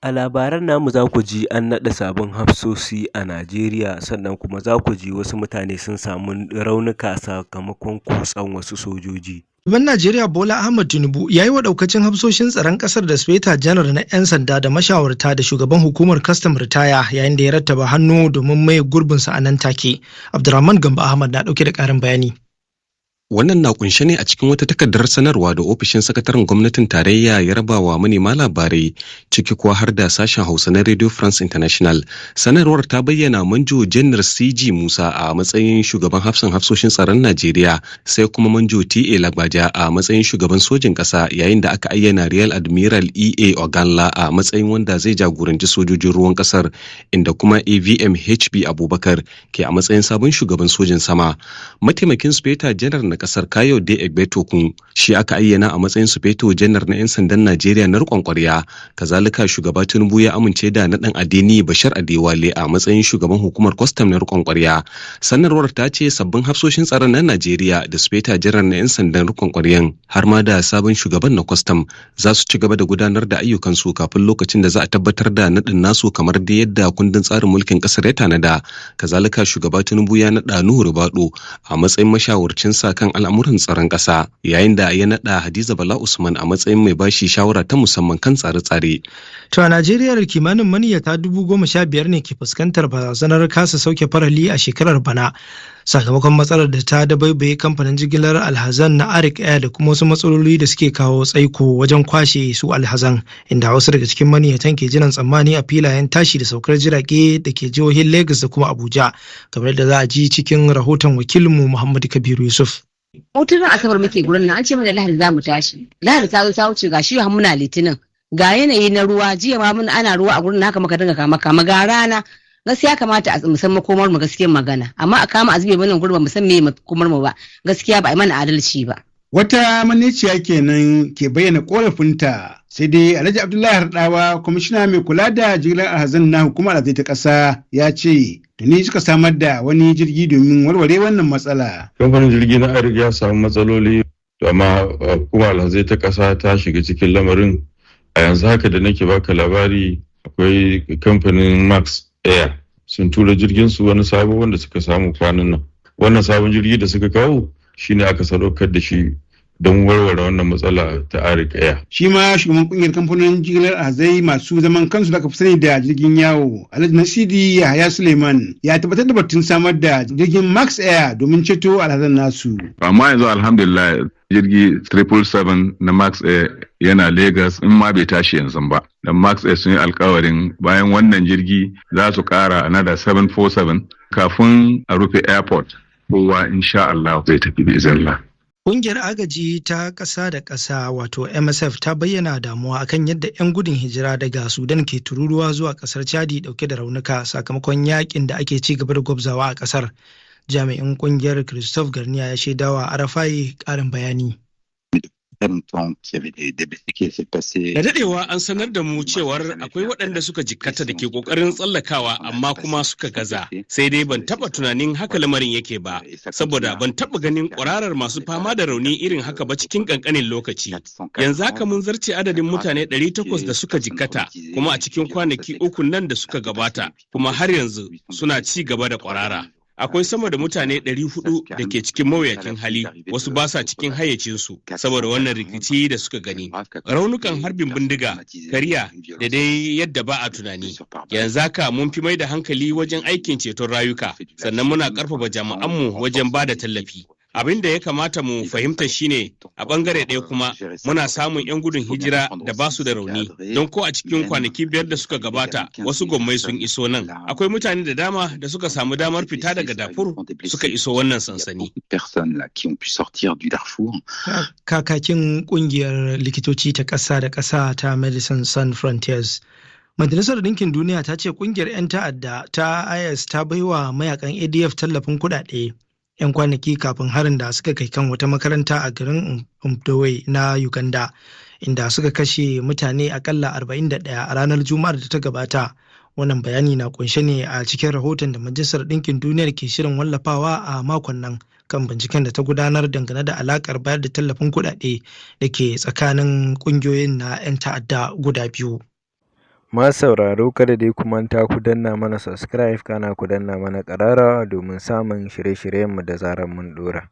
A labaran namu za ku ji an naɗa sabon hafsoshi a Najeriya, sannan kuma za ku ji wasu mutane sun samu raunuka sakamakon kutsen wasu sojoji. Shugaban Najeriya Bola Ahmed Tinubu ya yi wa ɗaukacin hafsoshin tsaron ƙasar da Sufeta Janar na 'yan sanda da mashawarta da shugaban hukumar kastam ritaya yayin da ya rattaba hannu domin maye gurbinsa a nan take. Abdurrahman Gamba Ahmad na ɗauke da ƙarin bayani. Wannan na kunshe ne a cikin wata takardar sanarwa da ofishin sakataren gwamnatin tarayya ya raba wa manema labarai, ciki kuwa har da sashen Hausa na Radio France International. Sanarwar ta bayyana Manjo Janar CG Musa a matsayin shugaban hafsoshin tsaron Najeriya, sai kuma Manjo TA Lagbaja a matsayin shugaban sojin ƙasa, yayin da aka ayyana Real Admiral EA Oganla a matsayin wanda zai jagoranci sojojin ruwan ƙasar, inda kuma AVM HB Abubakar ke a matsayin sabon shugaban sojin sama. Mataimakin Sufeta Janar na kasar Kayode Egbetokun shi aka ayyana a matsayin Sufeto Janar na 'yan sandan Najeriya na riƙon ƙwarya. Kazalika shugaba Tinubu ya amince da naɗin Adeni Bashir Adewale a matsayin shugaban hukumar kwastam na riƙon ƙwarya. Sanarwar ta ce sabbin hafsoshin tsaron na Najeriya da Sufeta Janar na 'yan sandan riƙon ƙwaryan har ma da sabon shugaban na kwastam za su ci gaba da gudanar da ayyukansu kafin lokacin da za a tabbatar da naɗin nasu kamar da yadda kundin tsarin mulkin ƙasar ya tanada. Kazalika shugaba Tinubu ya naɗa Nuhu Ribado a matsayin mashawarcinsa kan al'amuran tsaron ƙasa, yayin da ya naɗa Hadiza Bala Usman a matsayin mai bashi shawara ta musamman kan tsare-tsare. To a Najeriya kimanin maniyyata 15,000 ne ke fuskantar barazanar kasa sauke farali a shekarar bana sakamakon matsalar da ta dabaibaye kamfanin jigilar alhazan na Arik Air da kuma wasu matsaloli da suke kawo tsaiko wajen kwashe su alhazan, inda wasu daga cikin maniyyatan ke jiran tsammani a filayen tashi da saukar jirage da ke jihohin Lagos da kuma Abuja, kamar da za a ji cikin rahoton wakilinmu Muhammadu Kabiru Yusuf. Hutun asabar muke gurin nan, an ce mana Lahadi za mu tashi. Lahadi ta zo ta wuce, ga shi muna Litinin. Ga yanayi na ruwa, jiya ma mun ana ruwa a gurin haka muka dinga kama ga rana. Gaskiya kamata a musamman makomar mu gaskiyar magana, amma a kama azube mana gurin ba mu san me makomar mu ba. Gaskiya ba a mana adalci ba. Wata maniciya kenan ke bayyana korafinta, sai dai Alhaji Abdullahi Hardawa, kwamishina mai kula da jigilar alhazan na hukumar alhazai ta ƙasa, ya ce tuni suka samar da wani jirgi domin warware wannan matsala. Kamfanin jirgi na Arik ya samu matsaloli, amma hukumar alhazai ta ƙasa ta shiga cikin lamarin. A yanzu haka da nake baka labari, akwai kamfanin Max Air sun tura jirgin su wani sabo wanda suka samu kwanan nan. Wannan sabon jirgi da suka kawo shine aka sadaukar da shi don warware wannan matsala ta Arik Air. Shi ma shugaban kungiyar kamfanonin jigilar alhazai masu zaman kansu da aka fi sani da jirgin yawo, Alhaji Nasidi Yahaya Suleiman, ya tabbatar da batun samar da jirgin Max Air domin ceto alhazan nasu. Amma yanzu alhamdulillah jirgi 777 na Max Air yana Lagos, in ma bai tashi yanzu ba. Da Max Air sun yi alkawarin bayan wannan jirgi za su kara another 747 kafin a rufe airport. Kowa insha Allah zai tafi bi izalla. Ƙungiyar agaji ta ƙasa da ƙasa wato MSF ta bayyana damuwa akan yadda 'yan gudun hijira daga Sudan ke tururuwa zuwa ƙasar Chadi ɗauke da raunuka sakamakon yakin da ake ci gaba da gwabzawa a ƙasar. Jami'in ƙungiyar Christophe Garnier ya shaidawa Arafai ƙarin bayani. Da daɗewa an sanar da mu cewar akwai waɗanda suka jikkata da ke ƙoƙarin tsallakawa amma kuma suka gaza. Sai dai ban taɓa tunanin haka lamarin yake ba, saboda ban taɓa ganin ƙwararar masu fama da rauni irin haka ba cikin ƙanƙanin lokaci. Yanzu haka mun zarce adadin mutane 800 da suka jikkata, kuma a cikin kwanaki 3 nan da suka gabata, kuma har yanzu suna ci gaba da ƙwarara. Akwai sama da mutane 400 da ke cikin mawuyacin hali, wasu ba sa cikin hayyacinsu saboda wannan rikici da suka gani. Raunukan harbin bindiga, kariya da dai yadda ba a tunani. Yanzu haka mun fi mai da hankali wajen aikin ceton rayuka, sannan muna ƙarfafa jami'anmu wajen ba da tallafi. Abin da ya kamata mu fahimta shine a bangare ɗaya kuma muna samun 'yan gudun hijira da ba su da rauni, don ko a cikin kwanaki 5 da suka gabata wasu gwammai sun iso nan. Akwai mutane da dama da suka samu damar fita daga Darfur suka iso wannan sansani. Kakakin kungiyar likitoci ta ƙasa da ƙasa ta Medicine Sans Frontiers, Majalisar Ɗinkin Duniya ta ce kungiyar 'yan ta'adda ta IS ta baiwa mayakan ADF tallafin kuɗaɗe 'yan kwanaki kafin harin da suka kai kan wata makaranta a garin Umdowai na Uganda, inda suka kashe mutane akalla 41 a ranar Juma'ar da ta gabata. Wannan bayani na kunshe ne a cikin rahoton da Majalisar Ɗinkin Duniyar ke shirin wallafawa a makon nan kan binciken da ta gudanar dangane da alakar bayar da tallafin kuɗaɗe da ke tsakanin ƙungiyoyin na 'yan ta'adda guda biyu. Masu sauraro kada dai ku manta ku danna mana subscribe kana ku danna mana ƙararrawa domin samun shirye-shiryenmu da zarar mun ɗora.